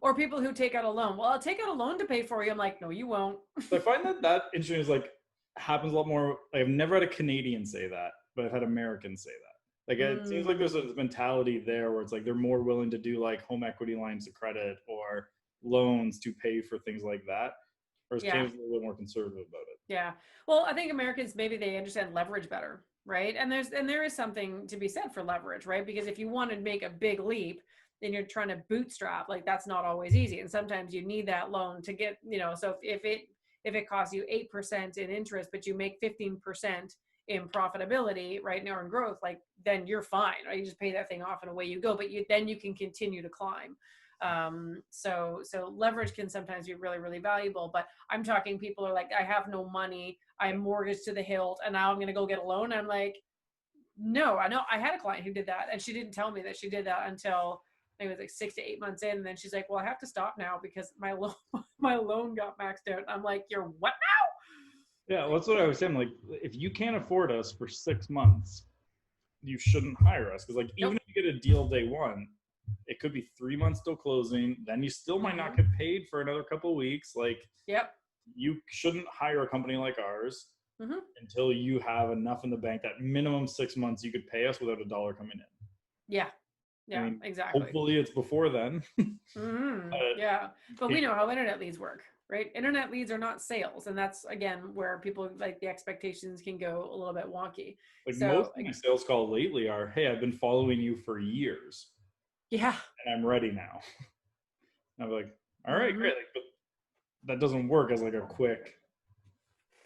Or people who take out a loan. Well, I'll take out a loan to pay for you. I'm like, no, you won't. So I find that interesting is like happens a lot more. Like, I've never had a Canadian say that, but I've had Americans say that. Like it seems like there's a mentality there where it's like they're more willing to do like home equity lines of credit or loans to pay for things like that. Whereas Canada's a little bit more conservative about it. Yeah. Well, I think Americans, maybe they understand leverage better, right? And there is something to be said for leverage, right? Because if you want to make a big leap, then you're trying to bootstrap, like that's not always easy. And sometimes you need that loan to get, so if it costs you 8% in interest, but you make 15% in profitability right now, in growth, like then you're fine, right? You just pay that thing off and away you go, but then you can continue to climb. So leverage can sometimes be really, really valuable, but I'm talking people are like, I have no money, I'm mortgaged to the hilt, and now I'm going to go get a loan. I'm like, no, I know I had a client who did that, and she didn't tell me that she did that until it was like 6 to 8 months in. And then she's like, well, I have to stop now because my loan got maxed out. I'm like, you're what now? Yeah, well, that's what I was saying. Like, if you can't afford us for 6 months, you shouldn't hire us. Because, like, even if you get a deal day one, it could be 3 months till closing. Then you still might not get paid for another couple of weeks. Like, you shouldn't hire a company like ours until you have enough in the bank that minimum 6 months you could pay us without a dollar coming in. Yeah. Yeah, I mean, exactly. Hopefully it's before then. But we know how internet leads work, right? Internet leads are not sales. And that's, again, where people, like, the expectations can go a little bit wonky. Like, most of my sales calls lately are, hey, I've been following you for years. Yeah. And I'm ready now. And I'm like, all right, great. Like, but that doesn't work as like a quick,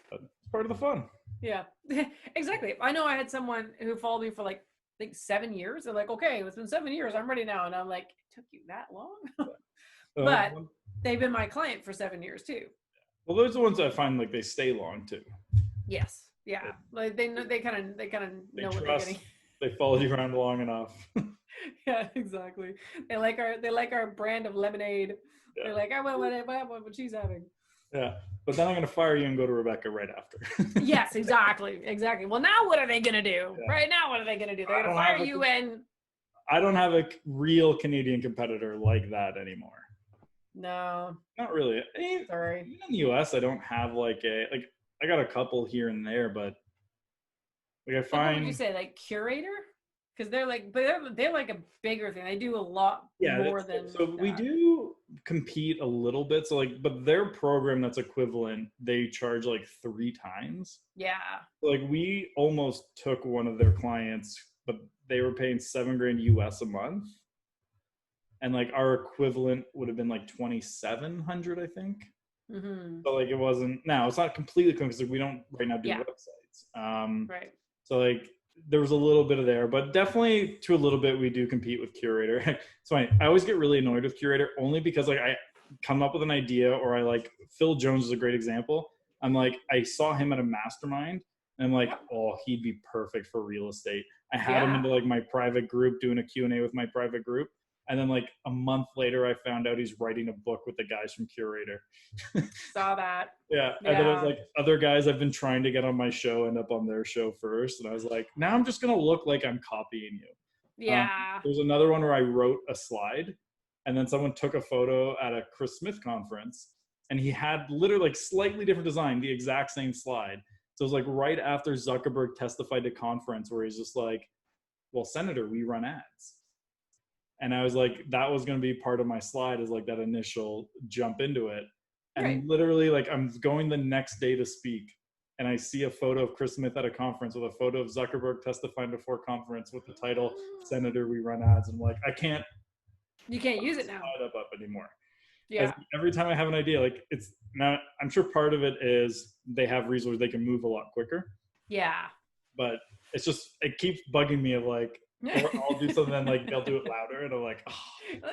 but it's part of the fun. Yeah, exactly. I know I had someone who followed me for like, I think 7 years. They're like, okay, it's been 7 years, I'm ready now. And I'm like, it took you that long? But they've been my client for 7 years too. Well, those are the ones that I find like they stay long too. Yes. Yeah. Like they kind of know what they're getting. They followed you around long enough. Yeah, exactly. They like our brand of lemonade. Yeah. They're like, I want what she's having. Yeah, but then I'm going to fire you and go to Rebecca right after. Yes, exactly. Well, now what are they going to do? Yeah. Right now, what are they going to do? They're going to fire you and... I don't have a real Canadian competitor like that anymore. No. Not really. Sorry. Even in the US, I don't have I got a couple here and there, but like I find... What would you say, like Curator? Because they're like a bigger thing. They do a lot more than. So we do compete a little bit. So like, but their program that's equivalent, they charge like 3 times. Yeah. Like we almost took one of their clients, but they were paying $7,000 US a month, and like our equivalent would have been like 2,700, I think. So like it wasn't. Now it's not completely because like, we don't right now do websites. Right. So like. There was a little bit of there, but definitely to a little bit we do compete with Curator. It's funny. I always get really annoyed with Curator only because like I come up with an idea, or I like Phil Jones is a great example. I'm like, I saw him at a mastermind and I'm like, oh, he'd be perfect for real estate. I had him into like my private group doing a Q&A with my private group. And then like a month later, I found out he's writing a book with the guys from Curator. Saw that. Yeah. And then I was like, other guys I've been trying to get on my show end up on their show first. And I was like, now I'm just going to look like I'm copying you. Yeah. There's another one where I wrote a slide and then someone took a photo at a Chris Smith conference and he had literally like slightly different design, the exact same slide. So it was like right after Zuckerberg testified to conference where he's just like, well, Senator, we run ads. And I was like, that was going to be part of my slide, is like that initial jump into it. And literally like I'm going the next day to speak and I see a photo of Chris Smith at a conference with a photo of Zuckerberg testifying before conference with the title, Senator, we run ads. And I'm like, you can't use it now. Up anymore. Yeah. Every time I have an idea, like it's now, I'm sure part of it is they have resources, they can move a lot quicker. Yeah. But it's just, it keeps bugging me of like, or I'll do something and like they'll do it louder and I'm like, oh.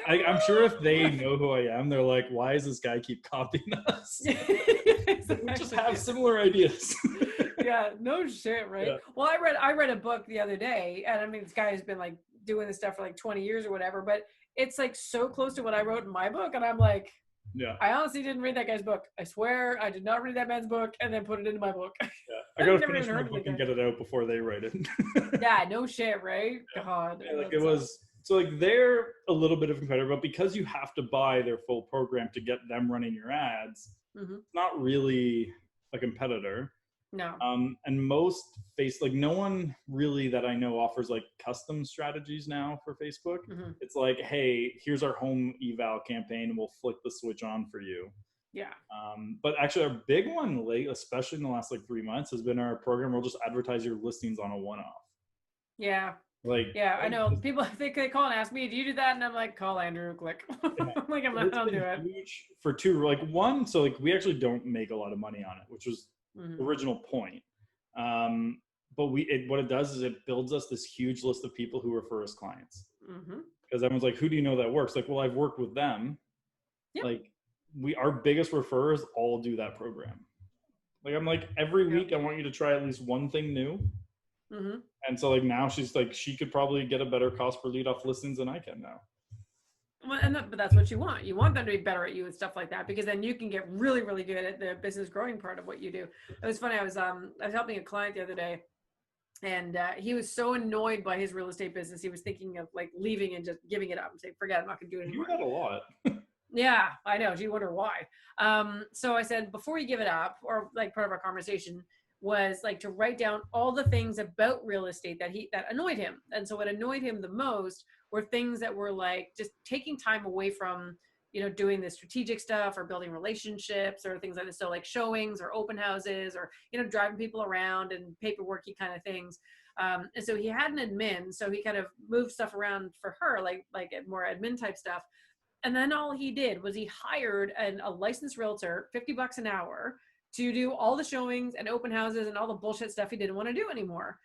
I'm sure if they know who I am, they're like, why does this guy keep copying us? Exactly. We just have similar ideas. Yeah, no shit, right? Yeah. Well, I read a book the other day, and I mean, this guy has been like doing this stuff for like 20 years or whatever, but it's like so close to what I wrote in my book, and I'm like, yeah, I honestly didn't read that guy's book. I swear I did not read that man's book and then put it into my book. Yeah. I gotta finish my book and get it out before they write it. Yeah, no shit, right? Yeah. God. Yeah, like it was, so like they're a little bit of a competitor, but because you have to buy their full program to get them running your ads, it's not really a competitor. No. And most like no one really that I know offers like custom strategies now for Facebook. It's like, hey, here's our home eval campaign and we'll flick the switch on for you. Yeah. But actually our big one late, especially in the last like 3 months, has been our program where we'll just advertise your listings on a one-off. Yeah. Like, yeah, I know. People think they call and ask me, do you do that? And I'm like, call Andrew, click. I'm like, I'm not gonna do it. Huge for two, like one, so like we actually don't make a lot of money on it, which was the original point. but what it does is it builds us this huge list of people who refer us clients. Mm-hmm. Because everyone's like, who do you know that works? Like, well, I've worked with them. Yep. Like, our biggest referrers all do that program. Like, I'm like, every week I want you to try at least one thing new. Mm-hmm. And so like now she's like, she could probably get a better cost per lead off listings than I can now. Well, but that's what you want. You want them to be better at you and stuff like that, because then you can get really, really good at the business growing part of what you do. It was funny. I was helping a client the other day, and he was so annoyed by his real estate business. He was thinking of like leaving and just giving it up and saying, forget it, I'm not going to do it anymore. You hear that a lot. Yeah, I know. Do you wonder why? So I said, before you give it up, or like part of our conversation was like to write down all the things about real estate that annoyed him. And so what annoyed him the most were things that were like just taking time away from, doing the strategic stuff or building relationships or things like this. So like showings or open houses or, driving people around and paperworky kind of things. And so he had an admin, so he kind of moved stuff around for her, like more admin type stuff. And then all he did was he hired a licensed realtor, $50 an hour, to do all the showings and open houses and all the bullshit stuff he didn't want to do anymore.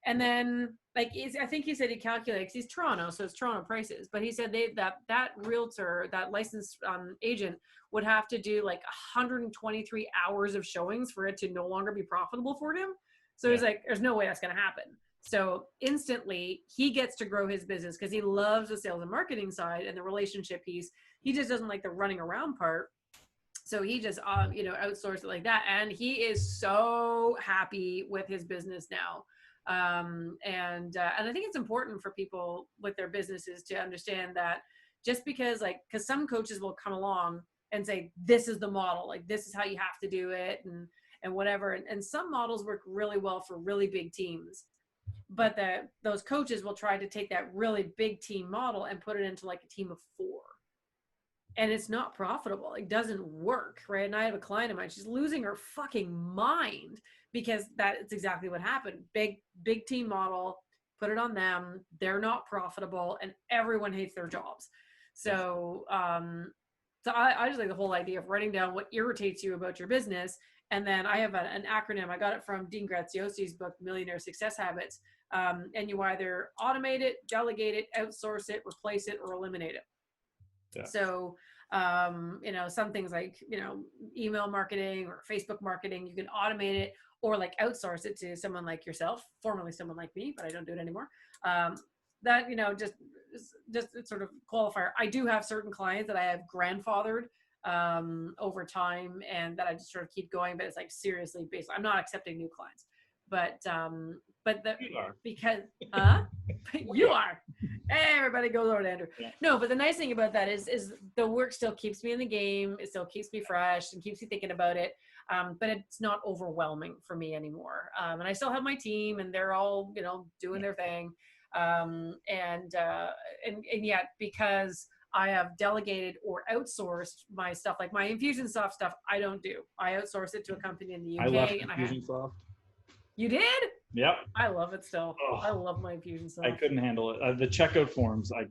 And then, like, I think he said he calculates, he's Toronto, so it's Toronto prices, but he said that realtor, that licensed agent would have to do like 123 hours of showings for it to no longer be profitable for him. So he's like, there's no way that's going to happen. So instantly he gets to grow his business because he loves the sales and marketing side and the relationship piece. He just doesn't like the running around part. So he just, outsourced it like that. And he is so happy with his business now. And I think it's important for people with their businesses to understand that just because some coaches will come along and say, this is the model, like, this is how you have to do it and whatever. And some models work really well for really big teams. But those coaches will try to take that really big team model and put it into like a team of 4. And it's not profitable. It doesn't work, right? And I have a client of mine, she's losing her fucking mind because that's exactly what happened. Big team model, put it on them. They're not profitable and everyone hates their jobs. So, I just like the whole idea of writing down what irritates you about your business. And then I have an acronym. I got it from Dean Graziosi's book, Millionaire Success Habits. And you either automate it, delegate it, outsource it, replace it, or eliminate it. Yeah. So, some things like, email marketing or Facebook marketing, you can automate it or like outsource it to someone like yourself, formerly someone like me, but I don't do it anymore. That, just sort of qualifier. I do have certain clients that I have grandfathered over time and that I just sort of keep going, but it's like seriously based. I'm not accepting new clients, but you are. Because you are. Everybody goes over to Andrew. Yeah. No, but the nice thing about that is the work still keeps me in the game. It still keeps me fresh and keeps me thinking about it. But it's not overwhelming for me anymore. And I still have my team and they're all, doing their thing. And yet because I have delegated or outsourced my stuff, like my Infusionsoft stuff, I don't do. I outsource it to a company in the UK. I left Infusionsoft. You did? Yep. I love it still. Oh, I love my Infusionsoft. I couldn't handle it. The checkout forms, I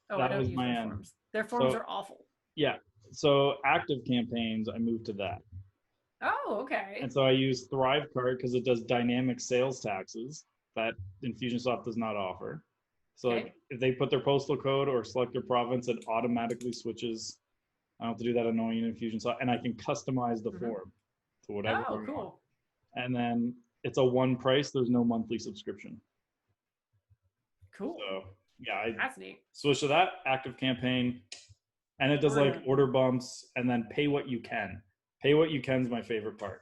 don't use their forms. Their forms are awful. Yeah. So active campaigns, I moved to that. Oh, okay. And so I use Thrivecart because it does dynamic sales taxes that Infusionsoft does not offer. So like if they put their postal code or select their province, it automatically switches. I don't have to do that annoying Infusionsoft, and I can customize the form to whatever. Oh, cool. And then it's a one price. There's no monthly subscription. Cool. So yeah, that's neat. Switch to that active campaign, and it does like order bumps and then pay what you can. Pay what you can is my favorite part.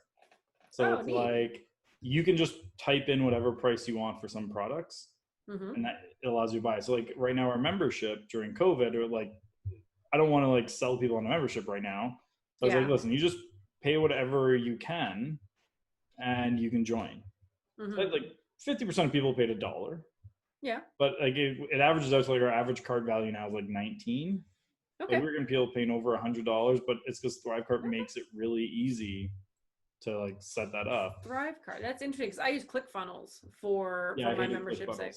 So it's neat. Like you can just type in whatever price you want for some products, and that allows you to buy. So like right now, our membership during COVID, or like I don't want to like sell people on a membership right now. So I was like, listen, you just pay whatever you can, and you can join. Like 50% of people paid $1. Yeah. But like it averages out to like our average card value now is like 19. Okay. Like we're gonna be able paying over $100, but it's because Thrivecart makes it really easy to like set that up. Thrivecart, that's interesting because I use Clickfunnels for my membership site.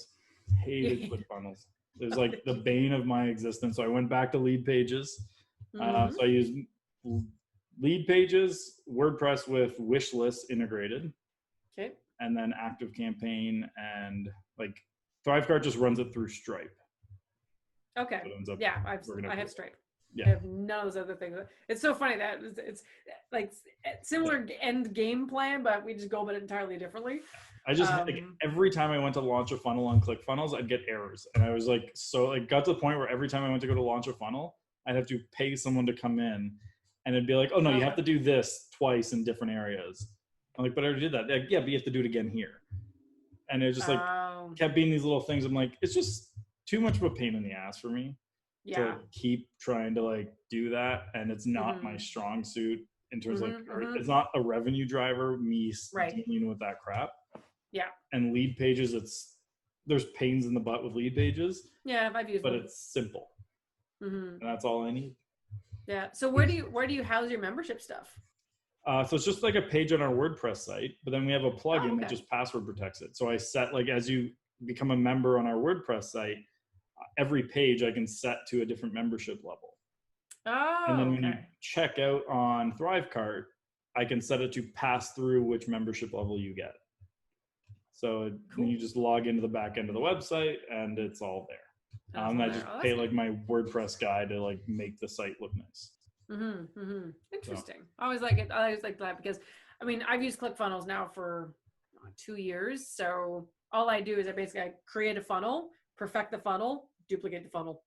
Hated Clickfunnels. It was like the bane of my existence. So I went back to Leadpages. So I used Leadpages, WordPress with wish lists integrated. Okay. and then Active Campaign, and like Thrivecart just runs it through Stripe. Okay. So Yeah, I have Stripe. Yeah. I have none of those other things. It's so funny that it's like similar end game plan, but we just go about it entirely differently. I just like, every time I went to launch a funnel on Clickfunnels, I'd get errors, and I was like, so like got to the point where every time I went to go to launch a funnel, I'd have to pay someone to come in, and it'd be like, oh no, you have to do this twice in different areas. I'm like, but I already did that. Like, yeah, but you have to do it again here, and it just like kept being these little things. I'm like, it's just too much of a pain in the ass for me to keep trying to like do that, and it's not my strong suit in terms of like it's not a revenue driver. Me dealing with that crap. Yeah. And Leadpages, there's pains in the butt with Leadpages. Yeah, I've used but them. It's simple. And that's all I need. Yeah. So where do you house your membership stuff? So it's just like a page on our WordPress site, but then we have a plugin that just password protects it. So I set like, as you become a member on our WordPress site, every page I can set to a different membership level. And then when you check out on Thrivecart, I can set it to pass through which membership level you get. So you just log into the back end of the website and it's all there. And I just pay like my WordPress guy to like make the site look nice. Interesting. So. I always like that because I mean, I've used ClickFunnels now for 2 years. So all I do is I create a funnel, perfect the funnel, duplicate the funnel.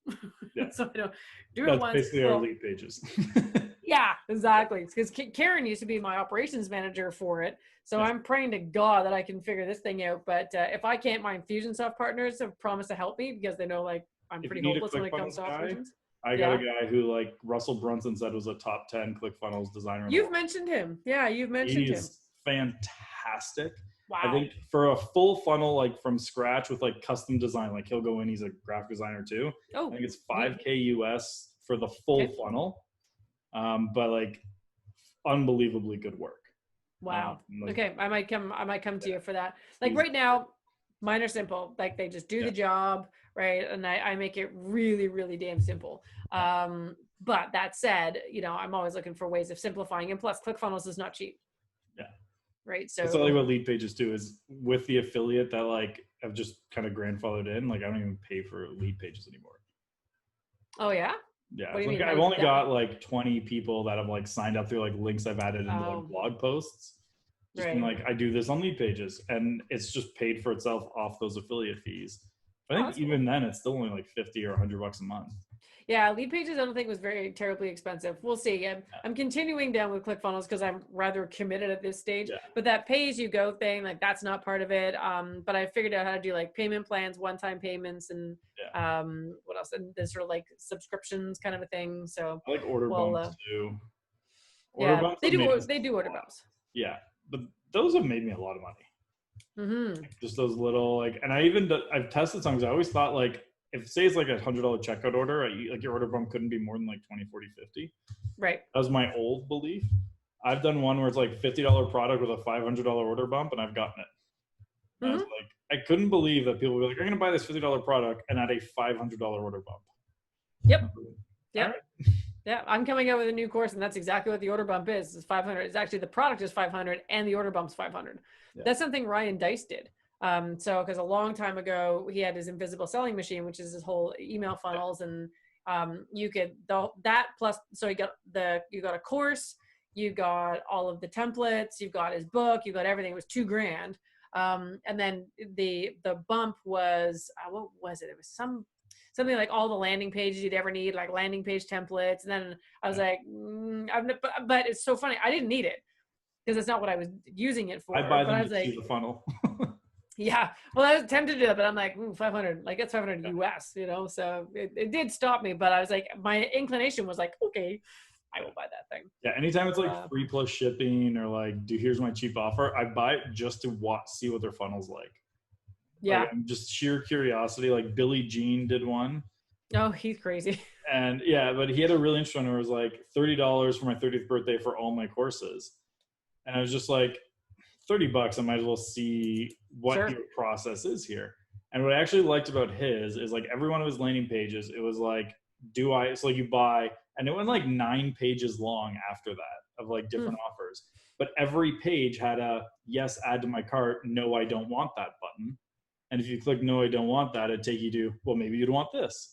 Yeah. So I don't do That's it once. Basically our Leadpages. Yeah, exactly. Because Karen used to be my operations manager for it. So I'm praying to God that I can figure this thing out. But if I can't, my Infusionsoft partners have promised to help me because they know like I'm pretty hopeless when it comes to operations. I got a guy who like Russell Brunson said was a top 10 ClickFunnels designer. You've mentioned him. Yeah, you've mentioned him. He's fantastic. Wow. I think for a full funnel, like from scratch with like custom design, like he'll go in, he's a graphic designer too. I think it's $5,000 US for the full funnel. But like unbelievably good work. Wow. Okay. I might come to you for that. Like right now, mine are simple. Like they just do the job, right? And I make it really, really damn simple. But that said, I'm always looking for ways of simplifying. And plus ClickFunnels is not cheap. Yeah. Right. So that's like what Leadpages do is with the affiliate that like I've just kind of grandfathered in, like I don't even pay for Leadpages anymore. Oh yeah? Yeah, like I've only got like 20 people that have like signed up through like links I've added into like blog posts. Just been like, I do this on Leadpages, and it's just paid for itself off those affiliate fees. I think even then, it's still only like $50 or $100 a month. Yeah, Leadpages I don't think was very terribly expensive. We'll see. I'm continuing down with ClickFunnels because I'm rather committed at this stage. Yeah. But that pay-as-you-go thing, like that's not part of it. But I figured out how to do like payment plans, one-time payments, and what else? And there's sort of like subscriptions kind of a thing. So I like order bumps too. Order bumps they do order bumps. Yeah, but those have made me a lot of money. Just those little like, and I've tested some because I always thought like, if say it's like $100 checkout order, like your order bump couldn't be more than like 20, 40, 50. Right. That was my old belief. I've done one where it's like $50 product with a $500 order bump, and I've gotten it. And I was like, I couldn't believe that people were like, I'm going to buy this $50 product and add a $500 order bump. Yep. Yep. Right. Yeah. I'm coming out with a new course, and that's exactly what the order bump is. It's 500. It's actually the product is 500 and the order bump's 500. Yeah. That's something Ryan Dice did. So, because a long time ago, he had his invisible selling machine, which is his whole email funnels, and you could that plus. So you got a course, you got all of the templates, you've got his book, you got everything. It was $2,000, and then the bump was what was it? It was something like all the landing pages you'd ever need, like landing page templates. And then I was like, but it's so funny. I didn't need it because it's not what I was using it for. I buy them to see the funnel. Yeah, well, I was tempted to do that, but I'm like, 500, like it's 500 US, so it did stop me, but I was like, my inclination was like, okay, I will buy that thing. Yeah, anytime it's like free plus shipping or like, here's my cheap offer, I buy it just to see what their funnel's like. Yeah. Like, just sheer curiosity, like Billy Jean did one. Oh, he's crazy. And yeah, but he had a really interesting one where it was like $30 for my 30th birthday for all my courses. And I was just like, $30, I might as well see what your process is here. And what I actually liked about his is like every one of his landing pages, it was like, it's like you buy, and it went like 9 pages long after that of like different offers. but every page had a yes, add to my cart, no, I don't want that button. And if you click no, I don't want that, it'd take you to, well, maybe you'd want this.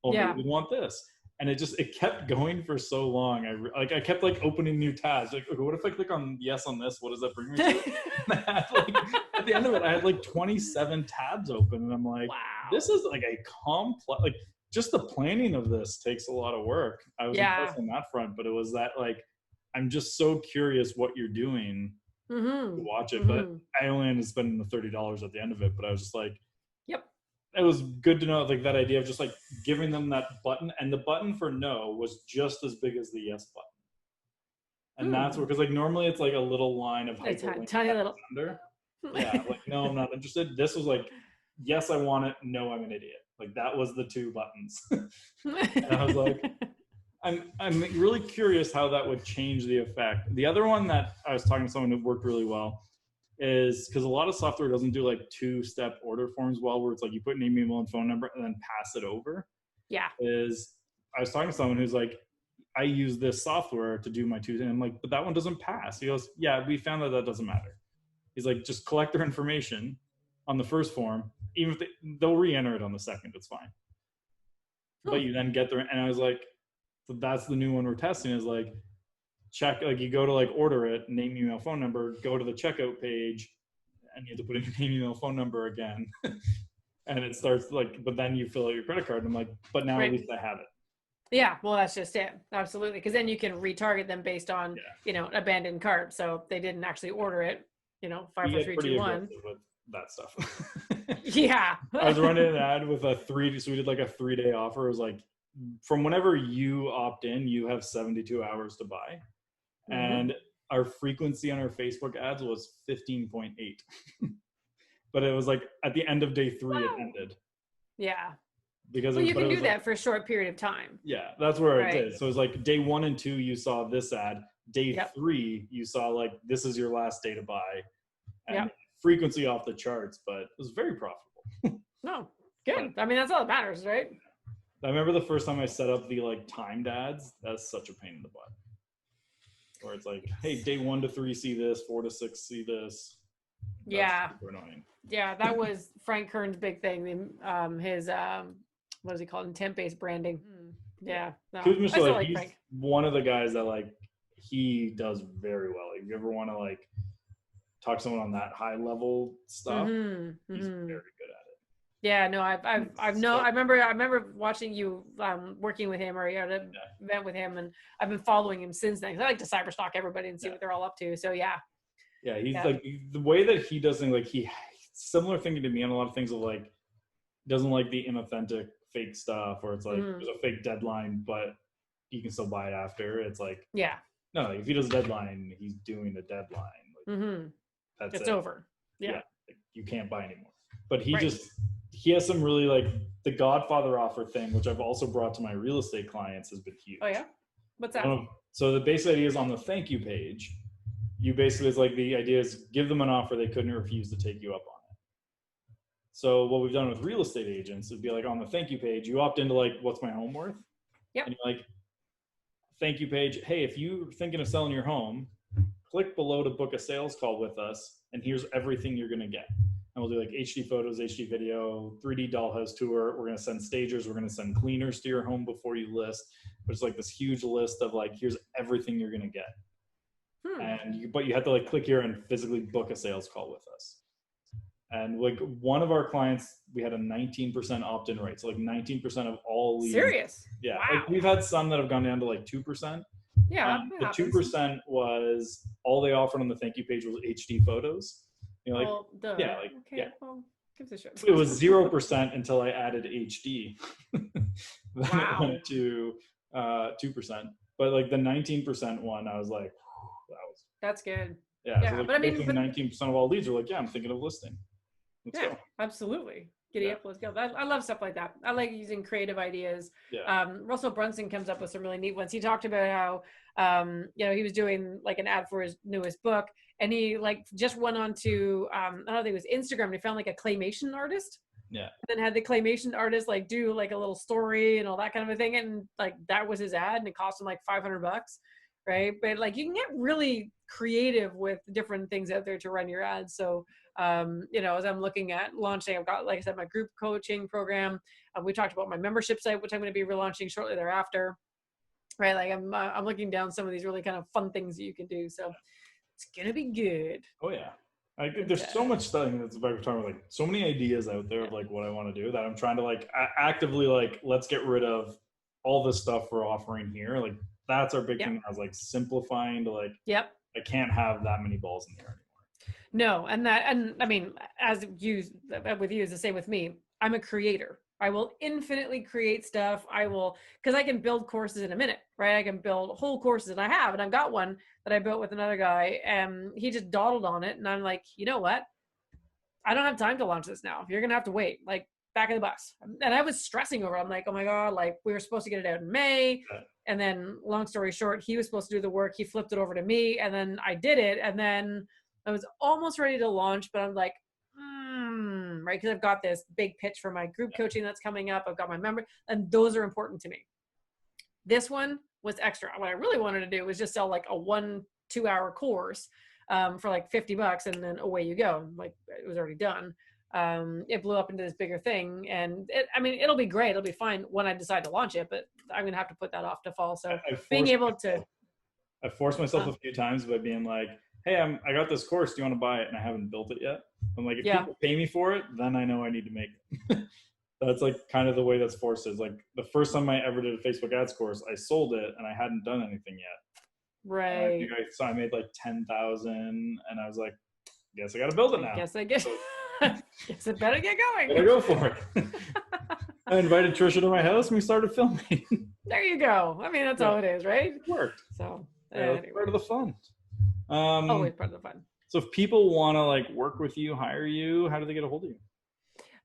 Well, maybe you'd want this. And it kept going for so long. I kept like opening new tabs. Like, okay, what if I click on yes on this? What does that bring me to? And I had, like, at the end of it, I had like 27 tabs open, and I'm like, wow, this is like a complex. Like, just the planning of this takes a lot of work. I was impressed on that front, but it was that, like, I'm just so curious what you're doing to watch it. But I only ended up spending the $30 at the end of it. But I was just like, it was good to know, like, that idea of just like giving them that button, and the button for no was just as big as the yes button. And that's where, because like normally it's like a little line of hyperlink tiny little under. Yeah, like, no, I'm not interested. This was like, yes, I want it. No, I'm an idiot. Like, that was the two buttons. And I was like, I'm really curious how that would change the effect. The other one that I was talking to someone who worked really well is, because a lot of software doesn't do like two-step order forms well, where it's like you put name, email, and phone number and then pass it over. Yeah. Is, I was talking to someone who's like, I use this software to do my two, and I'm like, but that one doesn't pass. He goes, yeah, we found that doesn't matter. He's like, just collect their information on the first form, even if they'll re-enter it on the second, it's fine. But you then get there, and I was like, so that's the new one we're testing, is like, check, like, you go to like order it, name, email, phone number, go to the checkout page, and you have to put in your name, email, phone number again. And it starts like, but then you fill out your credit card. And I'm like, but now at least I have it. Yeah, well, that's just it. Absolutely. Because then you can retarget them based on, you know, abandoned cart. So they didn't actually order it, you know, 5, 4, 3, 2, 1. With that stuff. Yeah. I was running an ad with so we did like a 3-day offer. It was like, from whenever you opt in, you have 72 hours to buy. And our frequency on our Facebook ads was 15.8. But it was like at the end of day 3, it ended. Yeah. Because you can do that for a short period of time. Yeah, that's where it did. So it was like day 1 and 2, you saw this ad. Day 3, you saw like, this is your last day to buy. And frequency off the charts, but it was very profitable. No, good. I mean, that's all that matters, right? I remember the first time I set up the like timed ads. That's such a pain in the butt. Where it's like, hey, day 1 to 3 see this, 4 to 6 see this. That's super annoying. Yeah, that was Frank Kern's big thing. His what is he called? Intent-based branding. Yeah. No, he's Frank. One of the guys that like, he does very well. Like, if you ever want to like talk to someone on that high level stuff, he's very good at it. Yeah, no, I remember watching you working with him, or you had an event with him, and I've been following him since then. I like to cyberstalk everybody and see what they're all up to. So yeah, he's like, the way that he does things, like, he similar thing to me on a lot of things of like, doesn't like the inauthentic fake stuff, or it's like there's a fake deadline, but you can still buy it after. It's like, no, like, if he does a deadline, he's doing a deadline. Like, it's over. Like, you can't buy anymore. But he has some really, like, the Godfather offer thing, which I've also brought to my real estate clients, has been huge. Oh yeah, what's that? So the basic idea is on the thank you page. You basically, it's like, the idea is give them an offer they couldn't refuse to take you up on it. So what we've done with real estate agents would be like, on the thank you page, you opt into like, what's my home worth? And you're like, thank you page, hey, if you're thinking of selling your home, click below to book a sales call with us, and here's everything you're going to get. And we'll do like HD photos, HD video, 3D dollhouse tour. We're going to send stagers. We're going to send cleaners to your home before you list. But it's like this huge list of like, here's everything you're going to get. But you have to like click here and physically book a sales call with us. And like, one of our clients, we had a 19% opt-in rate. So like 19% of all leads. Serious? Yeah. Wow. Like, we've had some that have gone down to like 2%. Yeah. The 2% was all they offered on the thank you page was HD photos. You know, like, well, well, give it a shot. It was 0% until I added HD. Wow. It went to 2%. But like the 19% one, I was like, that's good. Yeah. So like, but I mean, 19% of all leads are like, yeah, I'm thinking of listing. Let's go. Absolutely. Giddy up, let's go. I love stuff like that. I like using creative ideas. Russell Brunson comes up with some really neat ones. He talked about how, you know, he was doing like an ad for his newest book, and he like just went on to, I don't know, I think it was Instagram, and he found like a claymation artist. And then had the claymation artist like do like a little story and all that kind of a thing. And like, that was his ad, and it cost him like $500. right? But like you can get really creative with different things out there to run your ads. So, as I'm looking at launching, I've got, like I said, my group coaching program. We talked about my membership site, which I'm going to be relaunching shortly thereafter, right? Like I'm looking down some of these really kind of fun things that you can do. So it's going to be good. Oh yeah. There's so much stuff that's about talking about, like so many ideas out there of like what I want to do that I'm trying to like actively like, let's get rid of all the stuff we're offering here. Like that's our big thing now, is like simplifying to like, I can't have that many balls in the air anymore. No, and I mean, as you with you is the same with me. I'm a creator. I will infinitely create stuff. Because I can build courses in a minute, right? I can build whole courses, and I've got one that I built with another guy, and he just dawdled on it, and I'm like, you know what? I don't have time to launch this now. You're gonna have to wait, like back of the bus. And I was stressing over it. I'm like, oh my God, like we were supposed to get it out in May. And then long story short, he was supposed to do the work. He flipped it over to me, and then I did it. And then I was almost ready to launch, but I'm like, right? Because I've got this big pitch for my group coaching that's coming up. I've got my member, and those are important to me. This one was extra. What I really wanted to do was just sell like a 1-2 hour course for like $50, and then away you go. Like it was already done. It blew up into this bigger thing, and it'll be great. It'll be fine when I decide to launch it, but I'm going to have to put that off to fall. So being able to, I forced myself a few times by being like, hey, I got this course. Do you want to buy it? And I haven't built it yet. I'm like, if people pay me for it, then I know I need to make it. That's like kind of the way that's forced is. Like the first time I ever did a Facebook ads course, I sold it and I hadn't done anything yet. Right. So I made like 10,000, and I was like, guess I got to build it now. Guess it better get going. Better go for it. I invited Trisha to my house and we started filming. There you go. I mean, that's all it is, right? It worked. So anyway. Part of the fun. Always part of the fun. So if people want to like work with you, hire you, how do they get a hold of you?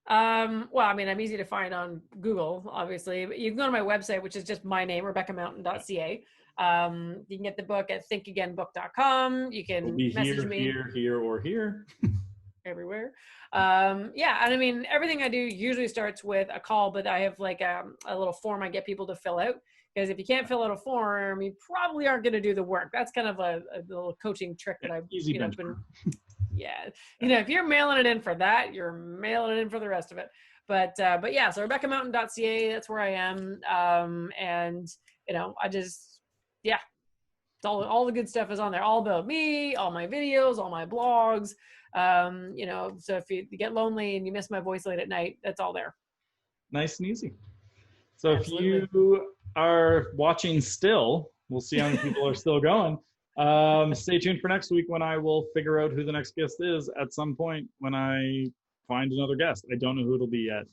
Well, I mean, I'm easy to find on Google, obviously. But you can go to my website, which is just my name, RebeccaMountain.ca. You can get the book at thinkagainbook.com. You can message me here, or here. Everywhere. And I mean, everything I do usually starts with a call, but I have like a little form I get people to fill out, because if you can't fill out a form, you probably aren't going to do the work. That's kind of a little coaching trick that I've been. If you're mailing it in for that, you're mailing it in for the rest of it. But so RebeccaMountain.ca, that's where I am. And I just, all the good stuff is on there, all about me, all my videos, all my blogs. So if you get lonely and you miss my voice late at night, that's all there. Nice and easy. So Absolutely. If you are watching still, we'll see how many people are still going. Stay tuned for next week when I will figure out who the next guest is at some point when I find another guest. I don't know who it'll be yet.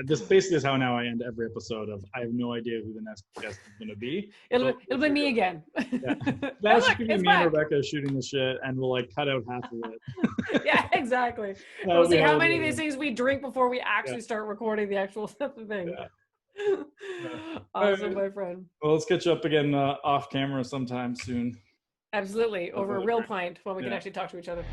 This basically is how now I end every episode of I have no idea who the next guest is going to be. It'll be me again. Yeah. That's going to be me and Rebecca shooting the shit, and we'll like cut out half of it. Yeah, exactly. We'll see how many of these things we drink before we actually start recording the actual thing. Yeah. Awesome, my friend. Well, let's catch up again off camera sometime soon. Absolutely, over a real pint when we can actually talk to each other.